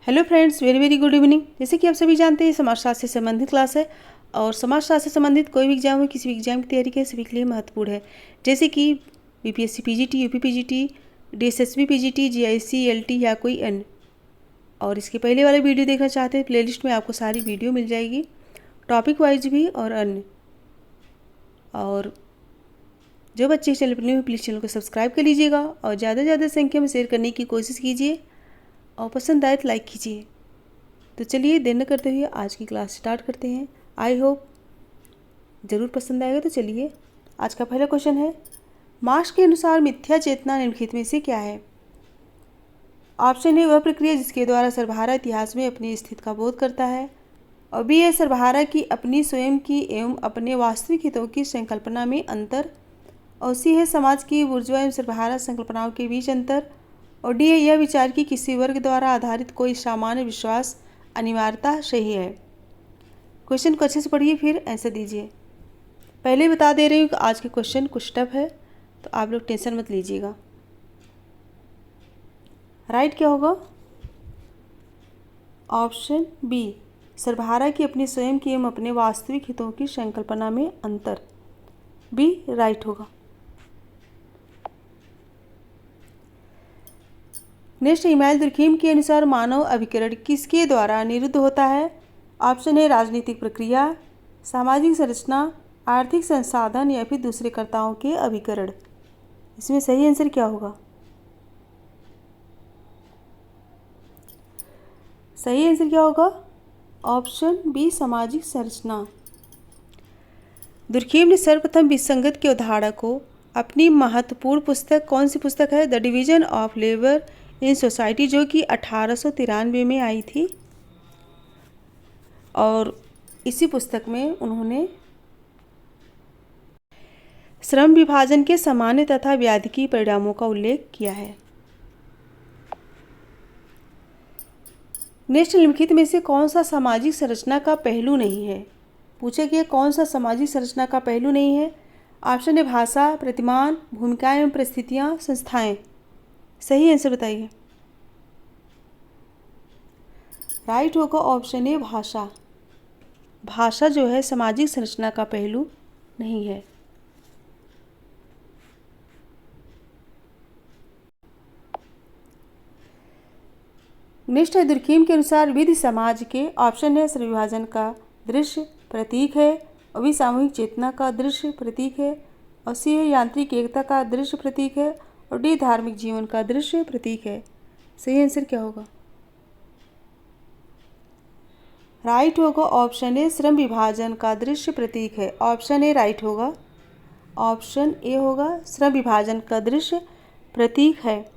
Hello friends, very very good evening. जैसे कि आप सभी जानते हैं, समाजशास्त्र से संबंधित क्लास है और समाजशास्त्र से संबंधित कोई भी एग्जाम हो, किसी भी एग्जाम की तैयारी के सभी के लिए महत्वपूर्ण है। जैसे कि BPSC PGT, UP PGT, DSSB PGT, GIC, LT या कोई अन्य। और इसके पहले वाले वीडियो देखना चाहते हैं, प्लेलिस्ट में आपको सारी वीडियो मिल जाएगी, टॉपिक वाइज भी और अन्य। और जो बच्चे चैनल पर न्यू हैं, प्लीज़ चैनल को सब्सक्राइब कर लीजिएगा और ज़्यादा से ज़्यादा संख्या में शेयर करने की कोशिश कीजिए और पसंद आए तो लाइक कीजिए। तो चलिए देर न करते हुए आज की क्लास स्टार्ट करते हैं। आई होप ज़रूर पसंद आएगा। तो चलिए, आज का पहला क्वेश्चन है, मार्क्स के अनुसार मिथ्या चेतना निम्नलिखित में से क्या है? ऑप्शन ए वह प्रक्रिया जिसके द्वारा सर्वहारा इतिहास में अपनी स्थिति का बोध करता है, और बी है सर्वहारा की अपनी स्वयं की एवं अपने वास्तविक हितों की संकल्पना में अंतर, और सी है समाज की बुर्जुआ एवं सर्वहारा संकल्पनाओं के बीच अंतर, और डी है यह विचार कि किसी वर्ग द्वारा आधारित कोई सामान्य विश्वास अनिवार्यता सही है। क्वेश्चन को अच्छे से पढ़िए फिर आंसर दीजिए। पहले बता दे रही हूँ कि आज के क्वेश्चन कुछ टफ है, तो आप लोग टेंशन मत लीजिएगा। राइट क्या होगा? ऑप्शन बी, सर्वहारा की अपनी स्वयं की एवं अपने वास्तविक हितों की संकल्पना में अंतर, बी राइट होगा। नेक्स्ट, इमाइल दुर्खीम के अनुसार मानव अभिकरण किसके द्वारा निरुद्ध होता है? ऑप्शन है राजनीतिक प्रक्रिया, सामाजिक संरचना, आर्थिक संसाधन या फिर दूसरे कर्ताओं के अभिकरण। इसमें सही आंसर क्या होगा? सही आंसर क्या होगा? ऑप्शन बी सामाजिक संरचना। दुर्खीम ने सर्वप्रथम विसंगत के उदाहरण को अपनी महत्वपूर्ण पुस्तक, कौन सी पुस्तक है? The division of labour in society, जो कि 1893 में आई थी, और इसी पुस्तक में उन्होंने श्रम विभाजन के सामान्य तथा व्याधिकी परिणामों का उल्लेख किया है। नेक्स्ट, निम्नलिखित में से कौन सा सामाजिक संरचना का पहलू नहीं है? पूछे गया कौन सा सामाजिक संरचना का पहलू नहीं है। ऑप्शन है भाषा, प्रतिमान, भूमिकाएं एवं परिस्थितियां, संस्थाएं। सही आंसर बताइए। राइट होगा ऑप्शन ए भाषा। भाषा जो है सामाजिक संरचना का पहलू नहीं है। नेक्स्ट है, दुर्खीम के अनुसार विधि समाज के, ऑप्शन है श्रम विभाजन का दृश्य प्रतीक है, और भी सामूहिक चेतना का दृश्य प्रतीक है, और सी है यांत्रिक एकता का दृश्य प्रतीक है, और डी धार्मिक जीवन का दृश्य प्रतीक है। सही आंसर क्या होगा? राइट होगा ऑप्शन ए श्रम विभाजन का दृश्य प्रतीक है। ऑप्शन ए राइट होगा। ऑप्शन ए होगा श्रम विभाजन का दृश्य प्रतीक है।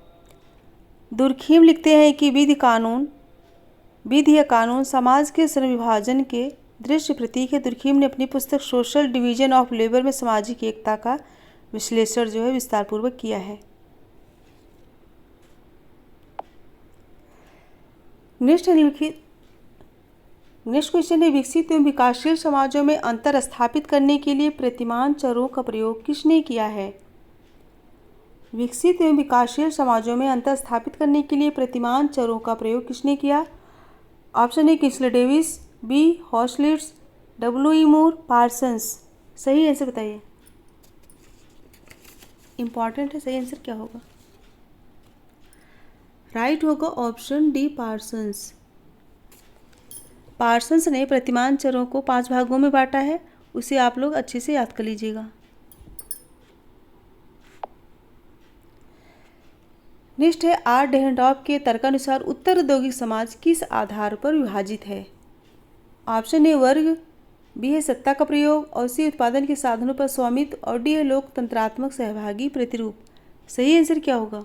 दुर्खीम लिखते हैं कि विधि या कानून समाज के श्रम विभाजन के दृश्य प्रतीक है। दुर्खीम ने अपनी पुस्तक सोशल डिवीजन ऑफ लेबर में सामाजिक एकता का विश्लेषण जो है विस्तारपूर्वक किया है। नेक्स्ट क्वेश्चन है, विकसित एवं विकासशील समाजों में अंतर स्थापित करने के लिए प्रतिमान चरों का प्रयोग किसने किया है? विकसित एवं विकासशील समाजों में अंतर स्थापित करने के लिए प्रतिमान चरों का प्रयोग किसने किया? Option A Kingsley Davis, B Hoselitz, W E. Moore, Parsons. सही आंसर बताइए। इंपॉर्टेंट है, सही आंसर क्या होगा? राइट होगा ऑप्शन डी पार्सन्स। पार्सन्स ने प्रतिमान चरों को 5 भागों में बांटा है, उसे आप लोग अच्छे से याद कर लीजिएगा। नेक्स्ट है, आर डेहनडॉफ के तर्कानुसार उत्तर औद्योगिक समाज किस आधार पर विभाजित है? ऑप्शन ए वर्ग, बी है सत्ता का प्रयोग, और सी उत्पादन के साधनों पर स्वामित्व, और डी है लोकतंत्रात्मक सहभागी प्रतिरूप। सही आंसर क्या होगा?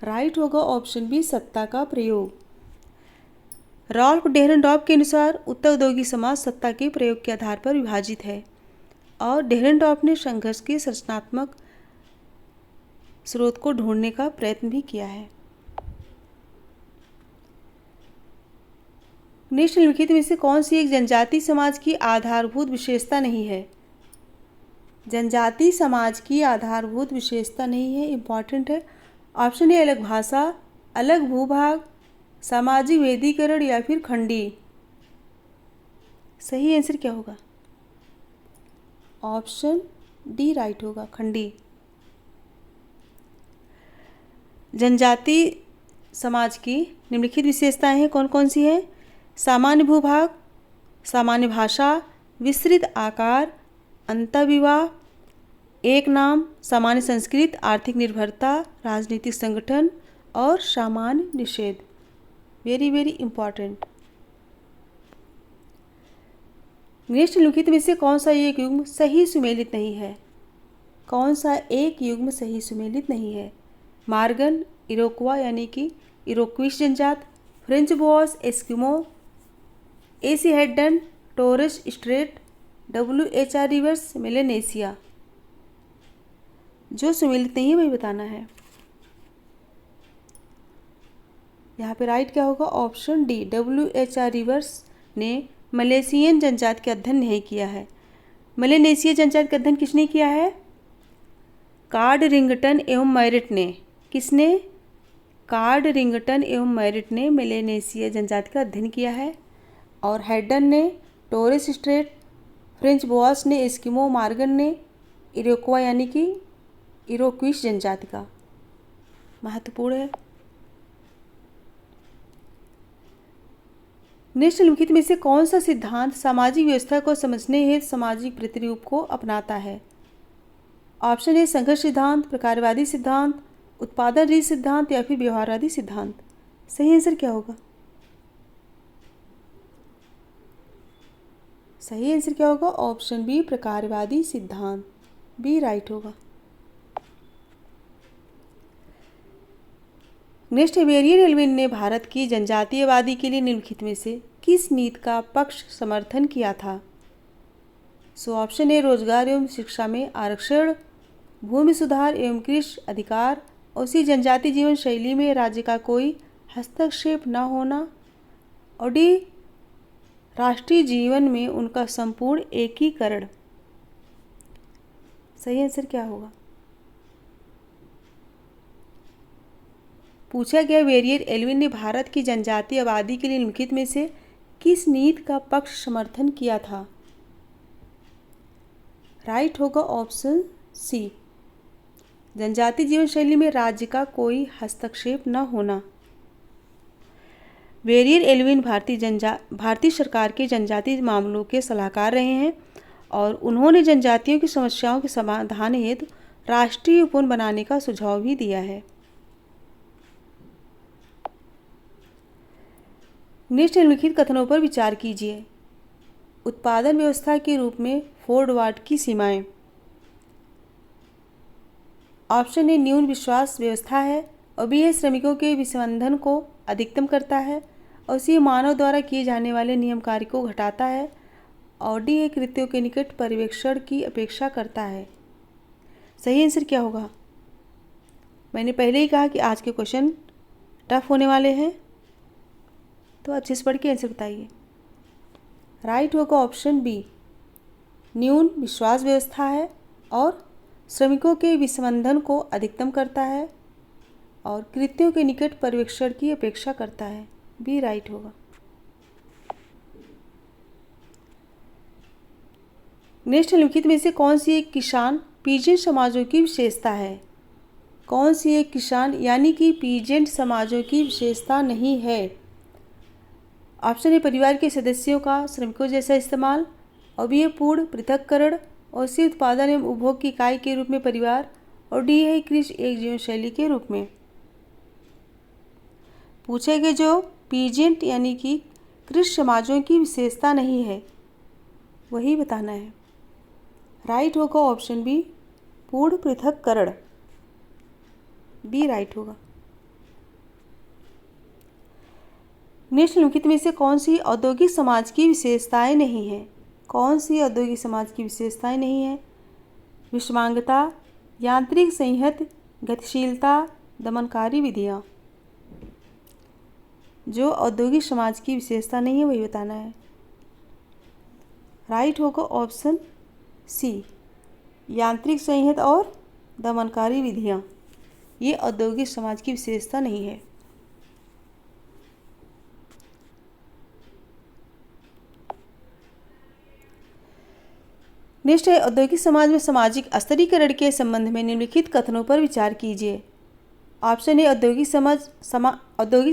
राइट होगा ऑप्शन बी सत्ता का प्रयोग। रॉल्फ डेहनडॉफ के अनुसार उत्तर औद्योगिक समाज सत्ता के प्रयोग के आधार पर विभाजित है, और डेहनडॉफ ने संघर्ष के संरचनात्मक स्रोत को ढूंढने का प्रयत्न भी किया है। नेक्स्ट, निम्नलिखित में से कौन सी एक जनजाति समाज की आधारभूत विशेषता नहीं है? जनजाति समाज की आधारभूत विशेषता नहीं है, इंपॉर्टेंट है। ऑप्शन ए अलग भाषा, अलग भूभाग, सामाजिक वेदीकरण या फिर खंडी। सही आंसर क्या होगा? ऑप्शन डी राइट होगा, खंडी। जनजाति समाज की निम्नलिखित विशेषताएं हैं, कौन कौन सी हैं? सामान्य भूभाग, सामान्य भाषा, विस्तृत आकार, अंतःविवाह, एक नाम, सामान्य संस्कृत, आर्थिक निर्भरता, राजनीतिक संगठन और सामान्य निषेध। Very very important. नेक्स्ट निम्नलिखित में से कौन सा एक युग्म सही सुमेलित नहीं है? कौन सा एक युग्म सही सुमेलित नहीं है? मार्गन, इरोक्वा यानी कि इरोक्विश जनजात, Franz Boas, Eskimo, A C Haddon, Torres Strait, WHR Rivers, Melanesia. जो सुमेलित नहीं है वही बताना है। यहाँ पे राइट क्या होगा? ऑप्शन डी, WHR रिवर्स ने मलेशियन जनजात का अध्ययन नहीं किया है। मेलेनेशिया जनजात का अध्ययन किसने किया है? कार्ड रिंगटन एवं मैरिट ने। किसने? कार्ड रिंगटन एवं मैरिट ने मेलेनेशिया जनजाति का अध्ययन किया है। और हेडन ने टोरस स्ट्रेट, फ्रेंच बॉस ने एस्किमो, मार्गन ने इरोक्वा यानी कि इरोक्विश जनजाति का। महत्वपूर्ण है। नेक्स्ट निम्नलिखित में से कौन सा सिद्धांत सामाजिक व्यवस्था को समझने हेतु सामाजिक प्रतिरूप को अपनाता है? ऑप्शन ए संघर्ष सिद्धांत, प्रकारवादी सिद्धांत, उत्पादन रीति सिद्धांत या फिर व्यवहारवादी सिद्धांत। सही आंसर क्या होगा? सही आंसर क्या होगा? ऑप्शन बी, प्रकारवादी सिद्धांत। बी राइट होगा। नेक्स्ट, वेरियर एल्विन ने भारत की जनजातीयवादी के लिए निम्नलिखित में से किस नीति का पक्ष समर्थन किया था? सो ऑप्शन ए रोजगार एवं शिक्षा में आरक्षण, भूमि सुधार एवं कृषि अधिकार, उसी जनजाति जीवन शैली में राज्य का कोई हस्तक्षेप न होना, और डी राष्ट्रीय जीवन में उनका संपूर्ण एकीकरण। सही आंसर क्या होगा? पूछा गया वेरियर एल्विन ने भारत की जनजातीय आबादी के लिए निम्नलिखित में से किस नीति का पक्ष समर्थन किया था? राइट होगा ऑप्शन सी, जनजातीय जीवन शैली में राज्य का कोई हस्तक्षेप न होना। वेरियर एल्विन भारतीय सरकार के जनजातीय मामलों के सलाहकार रहे हैं और उन्होंने जनजातियों की समस्याओं के समाधान हेतु राष्ट्रीय उपवन बनाने का सुझाव भी दिया है। नेक्स्ट, निम्नलिखित कथनों पर विचार कीजिए। उत्पादन व्यवस्था के रूप में फोर्ड वार्ड की सीमाएं। ऑप्शन ए न्यून विश्वास व्यवस्था है, और बी है श्रमिकों के विसंबंधन को अधिकतम करता है, और सी मानव द्वारा किए जाने वाले नियम कार्य को घटाता है, और डी है कृत्यों के निकट पर्यवेक्षण की अपेक्षा करता है। सही आंसर क्या होगा? मैंने पहले ही कहा कि आज के क्वेश्चन टफ होने वाले हैं, तो अच्छे से पढ़ के आंसर बताइए। राइट होगा ऑप्शन बी, न्यून विश्वास व्यवस्था है और श्रमिकों के विसंबंधन को अधिकतम करता है और कृत्यों के निकट पर्यवेक्षण की अपेक्षा करता है। बी राइट होगा। नेक्स्ट, निम्नलिखित में से कौन सी एक किसान पीजेंट समाजों की विशेषता है? कौन सी एक किसान यानी कि पीजेंट समाजों की विशेषता नहीं है? ऑप्शन ए परिवार के सदस्यों का श्रमिकों जैसा इस्तेमाल, और बी है पूर्ण पृथक्करण, और सी उत्पादन एवं उपभोग की इकाई के रूप में परिवार, और डी है कृषि एक जीवन शैली के रूप में। पूछे गए जो पीजेंट यानी कि कृषि समाजों की विशेषता नहीं है वही बताना है। राइट होगा ऑप्शन बी, पूर्ण पृथक्करण। बी राइट होगा। नेक्स्ट, निम्नलिखित में से कौन सी औद्योगिक समाज की विशेषताएं नहीं है? कौन सी औद्योगिक समाज की विशेषताएं नहीं है? विषमांगता, यांत्रिक संहत, गतिशीलता, दमनकारी विधियाँ। जो औद्योगिक समाज की विशेषता नहीं है वही बताना है। राइट होगा ऑप्शन सी, यांत्रिक संहत और दमनकारी विधियाँ। ये औद्योगिक समाज की विशेषता नहीं है। नेक्स्ट है, औद्योगिक समाज में सामाजिक स्तरीकरण के संबंध में निम्नलिखित कथनों पर विचार कीजिए। ऑप्शन ए, औद्योगिक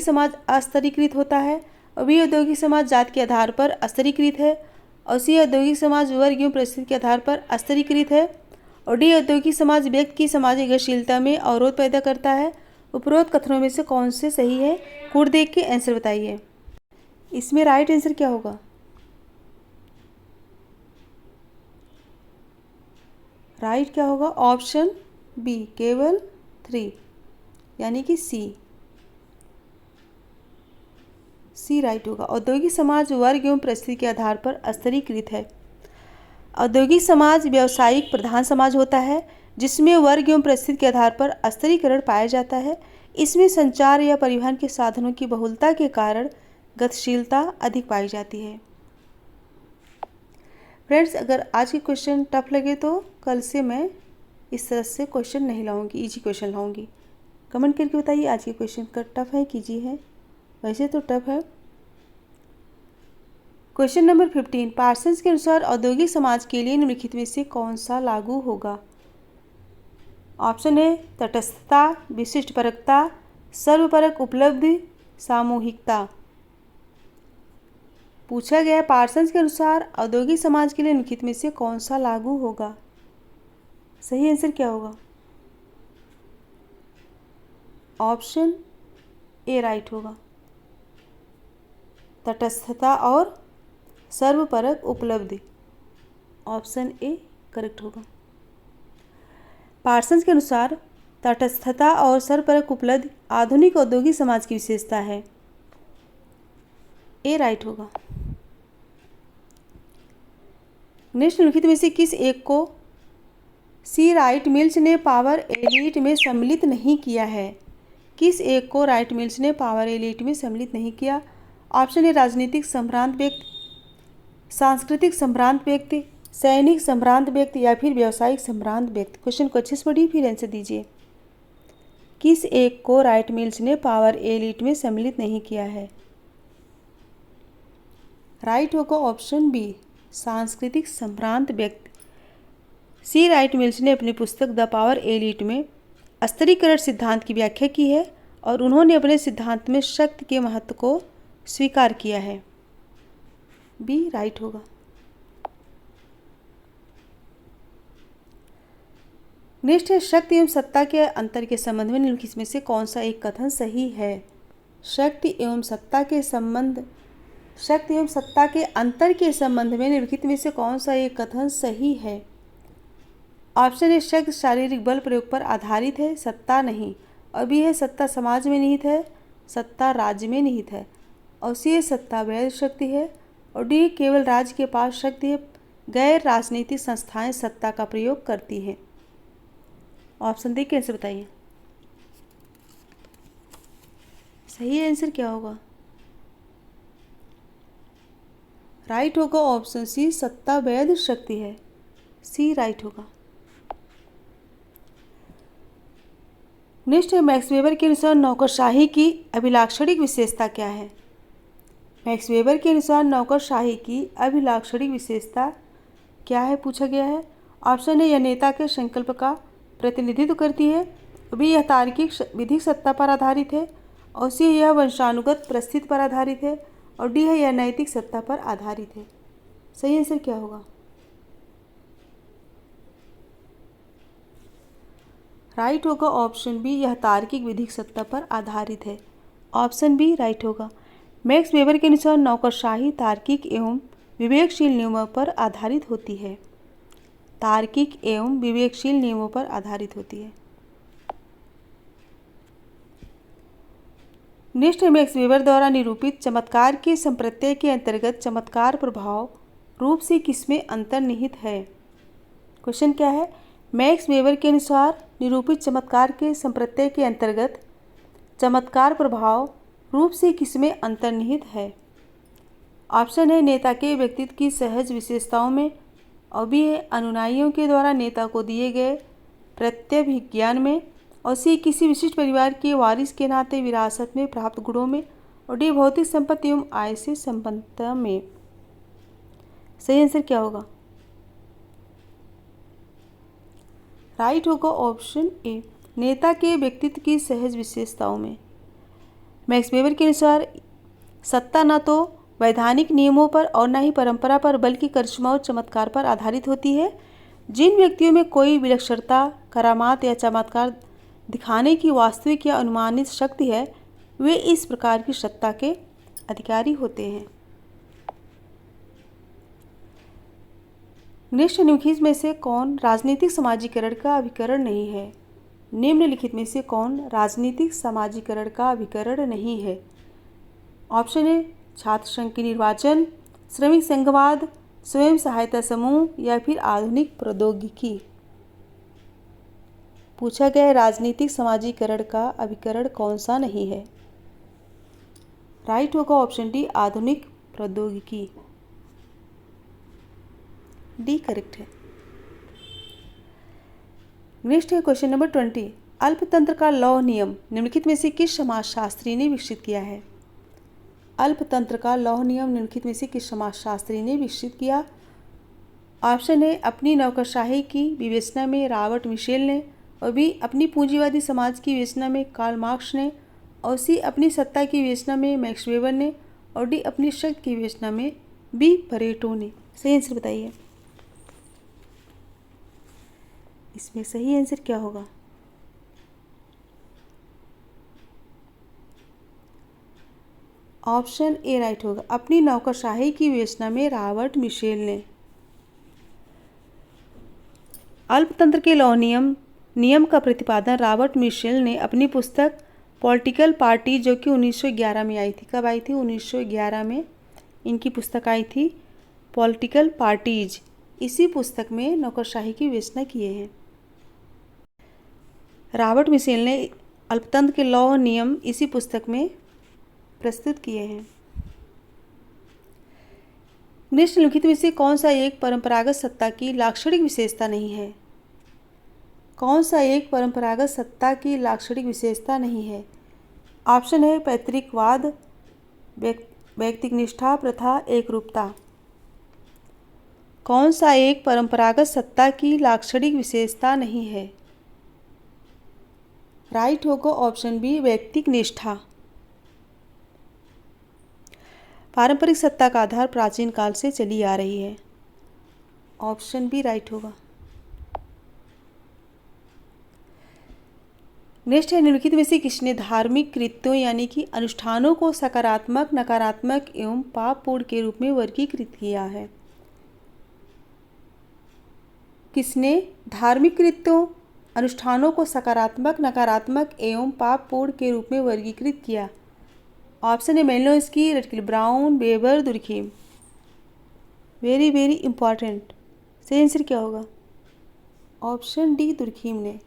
समाज अस्तरीकृत होता है, और बी, औद्योगिक समाज जाति के आधार पर अस्तरीकृत है, और सी, औद्योगिक समाज वर्ग एवं परिस्थिति के आधार पर अस्तरीकृत है, और डी, औद्योगिक समाज व्यक्ति की सामाजिक गतिशीलता में अवरोध पैदा करता है। उपरोक्त कथनों में से कौन से सही है? कोड देख के आंसर बताइए। इसमें राइट आंसर क्या होगा? राइट क्या होगा? ऑप्शन बी, केवल 3, यानी कि सी राइट होगा। औद्योगिक समाज वर्ग एवं परिस्थिति के आधार पर अस्तरीकृत है। औद्योगिक समाज व्यावसायिक प्रधान समाज होता है, जिसमें वर्ग एवं परिस्थिति के आधार पर अस्तरीकरण पाया जाता है। इसमें संचार या परिवहन के साधनों की बहुलता के कारण गतिशीलता अधिक पाई जाती है। फ्रेंड्स, अगर आज के क्वेश्चन टफ लगे तो कल से मैं इस तरह से क्वेश्चन नहीं लाऊंगी, इजी क्वेश्चन लाऊंगी। कमेंट करके बताइए आज के क्वेश्चन का टफ है कि इजी है। वैसे तो टफ है। क्वेश्चन नंबर 15, पार्सन्स के अनुसार औद्योगिक समाज के लिए निम्नलिखित में से कौन सा लागू होगा? ऑप्शन है तटस्थता, विशिष्ट परकता, सर्वपरक उपलब्धि, सामूहिकता। पूछा गया है पार्सन्स के अनुसार औद्योगिक समाज के लिए निम्नलिखित में से कौन सा लागू होगा? सही आंसर क्या होगा? ऑप्शन ए राइट होगा। तटस्थता और सर्वपरक उपलब्धि, ऑप्शन ए करेक्ट होगा। पार्सन्स के अनुसार तटस्थता और सर्वपरक उपलब्धि आधुनिक औद्योगिक समाज की विशेषता है। ए राइट होगा। नेक्स्ट, निम्नलिखित में से किस एक को सी राइट मिल्स ने पावर एलीट में सम्मिलित नहीं किया है? किस एक को राइट मिल्स ने पावर एलीट में सम्मिलित नहीं किया? ऑप्शन ए, राजनीतिक संभ्रांत व्यक्ति, सांस्कृतिक संभ्रांत व्यक्ति, सैनिक संभ्रांत व्यक्ति, या फिर व्यावसायिक संभ्रांत व्यक्ति। क्वेश्चन को अच्छे से पढ़िए फिर आंसर दीजिए। किस एक को राइट मिल्स ने पावर एलीट में सम्मिलित नहीं किया है? राइट होगा ऑप्शन बी, सांस्कृतिक संभ्रांत व्यक्ति। सी राइट मिल्स ने अपनी पुस्तक द पावर एलीट में स्तरीकरण सिद्धांत की व्याख्या की है, और उन्होंने अपने सिद्धांत में शक्ति के महत्व को स्वीकार किया है। बी राइट होगा। नेक्स्ट है, शक्ति एवं सत्ता के अंतर के संबंध में निम्नलिखित में से कौन सा एक कथन सही है? शक्ति एवं सत्ता के अंतर के संबंध में निम्नलिखित में से कौन सा एक कथन सही है? ऑप्शन ए, शक्ति शारीरिक बल प्रयोग पर आधारित है, सत्ता नहीं। और बी है, सत्ता समाज में निहित है, सत्ता राज्य में निहित है। और सी है, सत्ता वैध शक्ति है। और डी, केवल राज्य के पास शक्ति है, गैर राजनीतिक संस्थाएं सत्ता का प्रयोग करती हैं। ऑप्शन देख के आंसर बताइए। सही आंसर क्या होगा? राइट होगा ऑप्शन सी, सत्ता वैध शक्ति है। सी राइट होगा। नेक्स्ट है, मैक्स वेबर के अनुसार नौकरशाही की अभिलाक्षणिक विशेषता क्या है? मैक्स वेबर के अनुसार नौकरशाही की अभिलाक्षणिक विशेषता क्या है पूछा गया है। ऑप्शन है, यह नेता के संकल्प का प्रतिनिधित्व करती है। बी, यह तार्किक विधिक सत्ता पर आधारित है। और सी, यह वंशानुगत परिस्थिति पर आधारित है। और डी है, यह नैतिक सत्ता पर आधारित है। सही आंसर क्या होगा? राइट होगा ऑप्शन बी, यह तार्किक विधिक सत्ता पर आधारित है। ऑप्शन बी राइट होगा। मैक्स वेबर के अनुसार नौकरशाही तार्किक एवं विवेकशील नियमों पर आधारित होती है। तार्किक एवं विवेकशील नियमों पर आधारित होती है। नेक्स्ट है, मैक्स वेबर द्वारा निरूपित चमत्कार के संप्रत्यय के अंतर्गत चमत्कार प्रभाव रूप से किसमें अंतर्निहित है? क्वेश्चन क्या है? मैक्स वेबर के अनुसार निरूपित चमत्कार के संप्रत्यय के अंतर्गत चमत्कार प्रभाव रूप से किसमें अंतर्निहित है? ऑप्शन है, नेता के व्यक्तित्व की सहज विशेषताओं में। और बी है, अनुयायियों के द्वारा नेता को दिए गए प्रत्यभिज्ञान में। और सी किसी विशिष्ट परिवार के वारिस के नाते विरासत में प्राप्त गुणों में, और डी भौतिक संपत्ति एवं आय से संपन्नता में। सही आंसर क्या होगा? राइट होगा ऑप्शन ए, नेता के व्यक्तित्व की सहज विशेषताओं में। मैक्स वेबर के अनुसार सत्ता न तो वैधानिक नियमों पर और न ही परंपरा पर बल्कि करिश्मा और चमत्कार पर आधारित होती है। जिन व्यक्तियों में कोई विलक्षणता, करामात या चमत्कार दिखाने की वास्तविक या अनुमानित शक्ति है, वे इस प्रकार की सत्ता के अधिकारी होते हैं। निम्नलिखित में से कौन राजनीतिक समाजीकरण का अभिकरण नहीं है? निम्नलिखित में से कौन राजनीतिक समाजीकरण का अभिकरण नहीं है? ऑप्शन ए, छात्र संघ के निर्वाचन, श्रमिक संघवाद, स्वयं सहायता समूह या फिर आधुनिक प्रौद्योगिकी। पूछा गया है राजनीतिक समाजीकरण का अभिकरण कौन सा नहीं है? राइट होगा ऑप्शन डी, आधुनिक प्रौद्योगिकी। डी करेक्ट है। नेक्स्ट है क्वेश्चन नंबर 20। अल्पतंत्र का लौह नियम निम्नलिखित में से किस समाजशास्त्री ने विकसित किया है? अल्पतंत्र का लौह नियम निम्नलिखित में से किस समाजशास्त्री ने विकसित किया? ऑप्शन है अपनी नौकरशाही की विवेचना में रॉबर्ट मिशेल ने, और बी अपनी पूंजीवादी समाज की विवेचना में कार्ल मार्क्स ने, और सी अपनी सत्ता की विवेचना में मैक्स वेबर ने, और डी अपनी शक्ति की विवेचना में बी परेटो ने। सही आंसर बताइए। इसमें सही आंसर क्या होगा? ऑप्शन ए राइट होगा, अपनी नौकरशाही की विवेचना में रॉबर्ट मिशेल ने। अल्पतंत्र के लौह नियम का प्रतिपादन रॉबर्ट मिशेल ने अपनी पुस्तक पॉलिटिकल पार्टी, जो कि 1911 में आई थी। कब आई थी? 1911 में इनकी पुस्तक आई थी पॉलिटिकल पार्टीज। इसी पुस्तक में नौकरशाही की विवेचना किए हैं। रॉबर्ट मिशेल ने अल्पतंत्र के लौह नियम इसी पुस्तक में प्रस्तुत किए हैं। निम्नलिखित में से कौन सा एक परंपरागत सत्ता की लाक्षणिक विशेषता नहीं है? कौन सा एक परंपरागत सत्ता की लाक्षणिक विशेषता नहीं है? ऑप्शन है पैतृकवाद, व्यक्तिक निष्ठा, प्रथा, एकरूपता। कौन सा एक परंपरागत सत्ता की लाक्षणिक विशेषता नहीं है? राइट होगा ऑप्शन बी, व्यक्तिक निष्ठा। पारंपरिक सत्ता का आधार प्राचीन काल से चली आ रही है। ऑप्शन बी राइट होगा। नेक्स्ट है निम्नलिखित में से किसने धार्मिक कृत्यों यानी कि अनुष्ठानों को सकारात्मक, नकारात्मक एवं पापपूर्ण के रूप में वर्गीकृत किया है? किसने धार्मिक कृत्यों, अनुष्ठानों को सकारात्मक, नकारात्मक एवं पापपूर्ण के रूप में वर्गीकृत किया? ऑप्शन है Malinowski, Radcliffe Brown, Weber, Durkheim. Very very important. सही आंसर क्या होगा? ऑप्शन डी, दुर्खीम ने।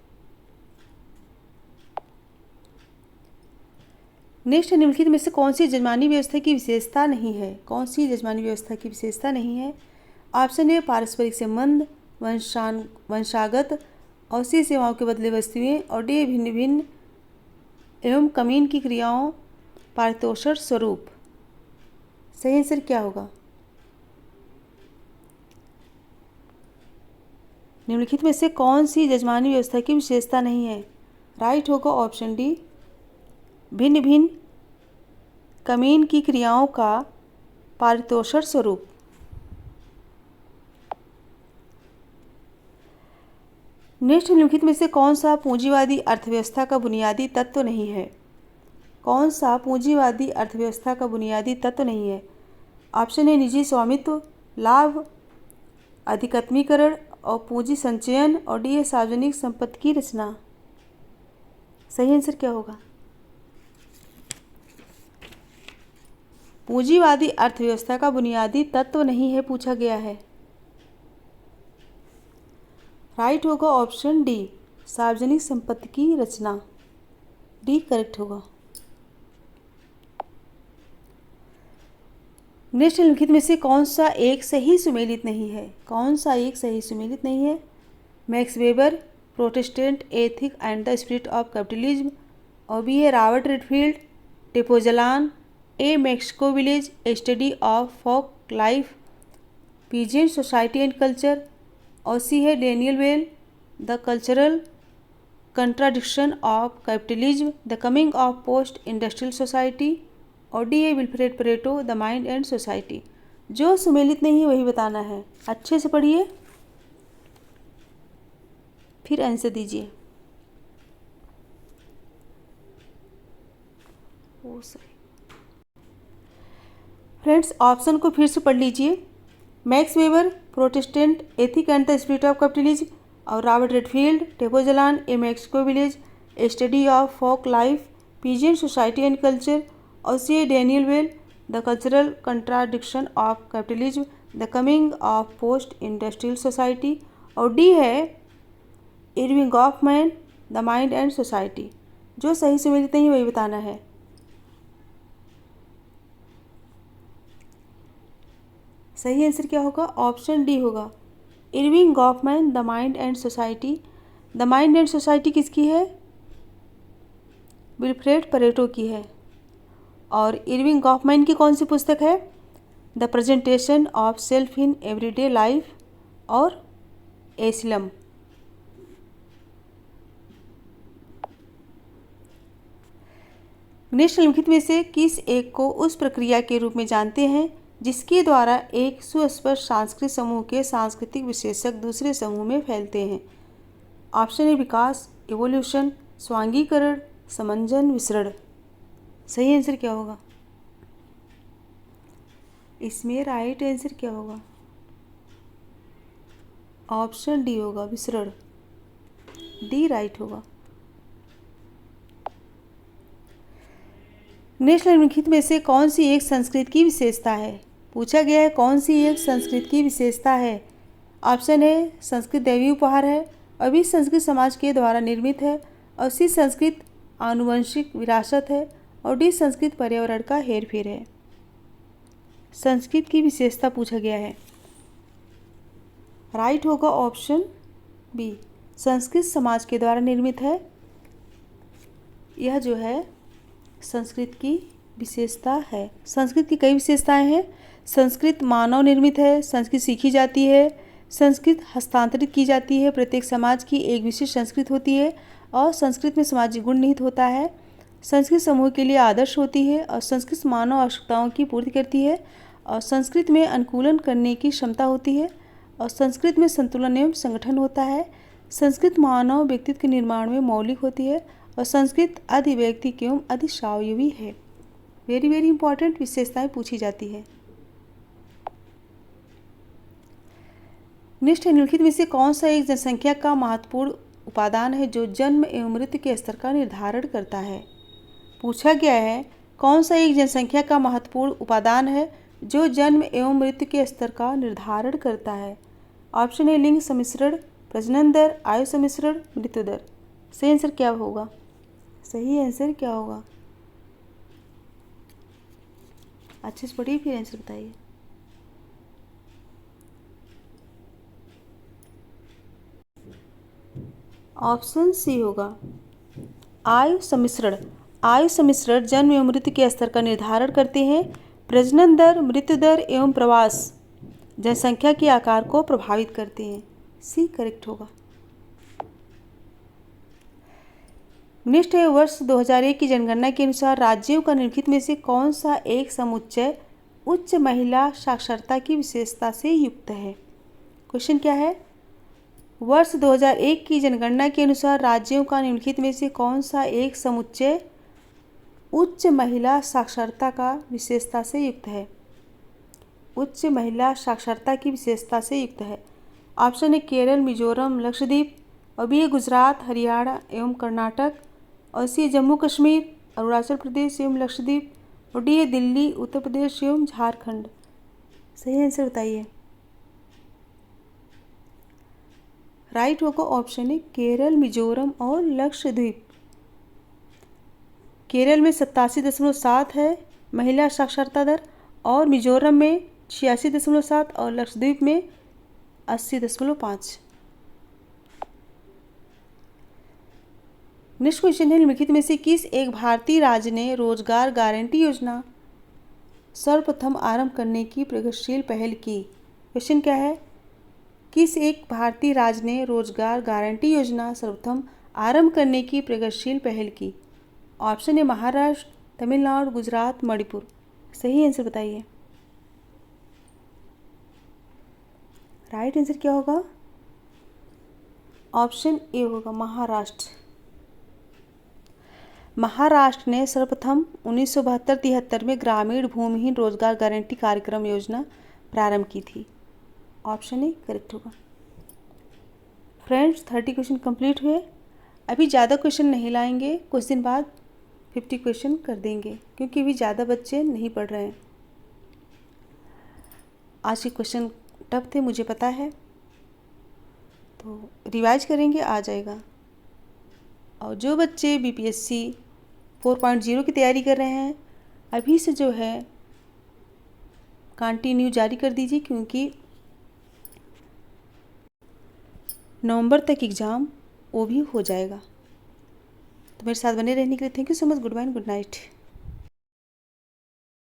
नेक्स्ट निम्नलिखित में से कौन सी जजमानी व्यवस्था की विशेषता नहीं है? कौन सी जजमानी व्यवस्था की विशेषता नहीं है? ऑप्शन ए पारस्परिक संबंध, वंशागत और सी सेवाओं के बदले वस्तुएं, और डी भिन्न भिन्न एवं कमीन की क्रियाओं पारितोषिक स्वरूप। सही आंसर क्या होगा? निम्नलिखित में से कौन सी जजमानी व्यवस्था की विशेषता नहीं है? राइट होगा ऑप्शन डी, भिन्न भिन्न कमीन की क्रियाओं का पारितोषिक स्वरूप। नेक्स्ट निम्नलिखित में से कौन सा पूंजीवादी अर्थव्यवस्था का बुनियादी तत्व नहीं है? कौन सा पूंजीवादी अर्थव्यवस्था का बुनियादी तत्व नहीं है? ऑप्शन है निजी स्वामित्व, लाभ, अधिकत्मीकरण और पूंजी संचयन, और डी है सार्वजनिक संपत्ति की रचना। सही आंसर क्या होगा? पूंजीवादी अर्थव्यवस्था का बुनियादी तत्व नहीं है पूछा गया है। राइट होगा ऑप्शन डी, सार्वजनिक संपत्ति की रचना। डी करेक्ट होगा। नेक्स्ट निम्नलिखित में से कौन सा एक सही सुमेलित नहीं है? कौन सा एक सही सुमेलित नहीं है? Max Weber, Protestant ethic and the spirit of capitalism. और बी है Robert Redfield, Tepoztlan, a Mexico village, a study of folk life, peasant society and culture. और सी है Daniel Bell, the cultural contradiction of capitalism, the coming of post industrial society. और D है Wilfredo Pareto, the mind and society. जो सुमेलित नहीं है वही बताना है। अच्छे से पढ़िए फिर आंसर दीजिए। ओ सही फ्रेंड्स, ऑप्शन को फिर से पढ़ लीजिए। Max Weber, Protestant ethic and the spirit of capitalism. और Robert Redfield, Tepoztlan, a Mexico village, a study of folk life, peasant society and culture. और सी है Daniel Bell, the cultural contradiction of capitalism, the coming of post industrial society. और D है Erving Goffman, the mind and society. जो सही से मिलते हैं वही बताना है। सही आंसर क्या होगा? ऑप्शन डी होगा, Irving Goffman, the mind and society. The mind and society किसकी है? विल्फ्रेड परेटो की है। और इरविंग गॉफमैन की कौन सी पुस्तक है? The presentation of self in everyday life और एस्लम। नेक्स्ट निम्नलिखित में से किस एक को उस प्रक्रिया के रूप में जानते हैं जिसके द्वारा एक सुस्पष्ट सांस्कृतिक समूह के सांस्कृतिक विशेषक दूसरे समूह में फैलते हैं? ऑप्शन है विकास, इवोल्यूशन, स्वांगीकरण, समंजन, विसरण। सही आंसर क्या होगा? इसमें राइट आंसर क्या होगा? ऑप्शन डी होगा, विसरण। डी राइट होगा। नेक्स्ट निम्नलिखित में से कौन सी एक संस्कृत की विशेषता है? पूछा गया है कौन सी एक संस्कृत की विशेषता है। ऑप्शन है संस्कृत दैवीय उपहार है, और बी संस्कृत समाज के द्वारा निर्मित है, और सी संस्कृत आनुवंशिक विरासत है, और डी संस्कृत पर्यावरण का हेरफेर है। संस्कृत की विशेषता पूछा गया है। राइट होगा ऑप्शन बी, संस्कृत समाज के द्वारा निर्मित है। यह जो है संस्कृत की विशेषता है। संस्कृत की कई विशेषताएं हैं। संस्कृत मानव निर्मित है, संस्कृत सीखी जाती है, संस्कृत हस्तांतरित की जाती है, प्रत्येक समाज की एक विशिष्ट संस्कृत होती है, और संस्कृत में सामाजिक गुण निहित होता है, संस्कृत समूह के लिए आदर्श होती है, और संस्कृत मानव आवश्यकताओं की पूर्ति करती है, और संस्कृत में अनुकूलन करने की क्षमता होती है, और संस्कृत में संतुलन एवं संगठन होता है, संस्कृत मानव व्यक्तित्व के निर्माण में मौलिक होती है, और संस्कृत अधिवैयक्तिक एवं अधिश्राव्यवी है। वेरी वेरी इंपॉर्टेंट विशेषताएं पूछी जाती है। नेक्स्ट निम्नलिखित में से कौन सा एक जनसंख्या का महत्वपूर्ण उपादान है जो जन्म एवं मृत्यु के स्तर का निर्धारण करता है? पूछा गया है कौन सा एक जनसंख्या का महत्वपूर्ण उपादान है जो जन्म एवं मृत्यु के स्तर का निर्धारण करता है? ऑप्शन है लिंग सम्मिश्रण, प्रजनन दर, आयु सम्मिश्रण, मृत्यु दर। सही आंसर क्या होगा? सही आंसर क्या होगा? अच्छे से पढ़िए फिर आंसर बताइए। ऑप्शन सी होगा, आयु सम्मिश्रण। आयु सम्मिश्रण जन्म एवं मृत्यु के स्तर का निर्धारण करते हैं। प्रजनन दर, मृत्यु दर एवं प्रवास जनसंख्या के आकार को प्रभावित करते हैं। सी करेक्ट होगा। नेक्स्ट है वर्ष 2001 की जनगणना के अनुसार राज्यों का निम्नलिखित में से कौन सा एक समुच्चय उच्च महिला साक्षरता की विशेषता से युक्त है? क्वेश्चन क्या है? वर्ष 2001 की जनगणना के अनुसार राज्यों का निम्नलिखित में से कौन सा एक समुच्चय उच्च महिला साक्षरता का विशेषता से युक्त है? उच्च महिला साक्षरता की विशेषता से युक्त है। ऑप्शन है केरल, मिजोरम, लक्षद्वीप, और बी है गुजरात, हरियाणा एवं कर्नाटक, और सी है जम्मू कश्मीर, अरुणाचल प्रदेश एवं लक्षद्वीप, और डी है दिल्ली, उत्तर प्रदेश एवं झारखंड। सही आंसर बताइए। राइट होगा ऑप्शन है केरल, मिजोरम और लक्षद्वीप। केरल में 87.7 है महिला साक्षरता दर, और मिजोरम में 86.7 और लक्षद्वीप में 80.5। नेक्स्ट क्वेश्चन है, निम्नलिखित में से किस एक भारतीय राज्य ने रोजगार गारंटी योजना सर्वप्रथम आरंभ करने की प्रगतिशील पहल की? क्वेश्चन क्या है, किस एक भारतीय राज्य ने रोजगार गारंटी योजना सर्वप्रथम आरंभ करने की प्रगतिशील पहल की? ऑप्शन है महाराष्ट्र, तमिलनाडु, गुजरात, मणिपुर। सही आंसर बताइए। राइट आंसर क्या होगा? ऑप्शन ए होगा महाराष्ट्र। महाराष्ट्र ने सर्वप्रथम 1972-73 में ग्रामीण भूमिहीन रोजगार गारंटी कार्यक्रम योजना प्रारंभ की थी। ऑप्शन ए करेक्ट होगा। फ्रेंड्स 30 क्वेश्चन कंप्लीट हुए। अभी ज़्यादा क्वेश्चन नहीं लाएंगे, कुछ दिन बाद 50 क्वेश्चन कर देंगे क्योंकि अभी ज़्यादा बच्चे नहीं पढ़ रहे हैं। आज के क्वेश्चन टफ थे, मुझे पता है, तो रिवाइज करेंगे, आ जाएगा। और जो बच्चे बीपीएससी 4.0 की तैयारी कर रहे हैं, अभी से जो है कंटिन्यू जारी कर दीजिए क्योंकि नवंबर तक एग्ज़ाम वो भी हो जाएगा। तो मेरे साथ बने रहने के लिए thank you so much. Good bye, good night.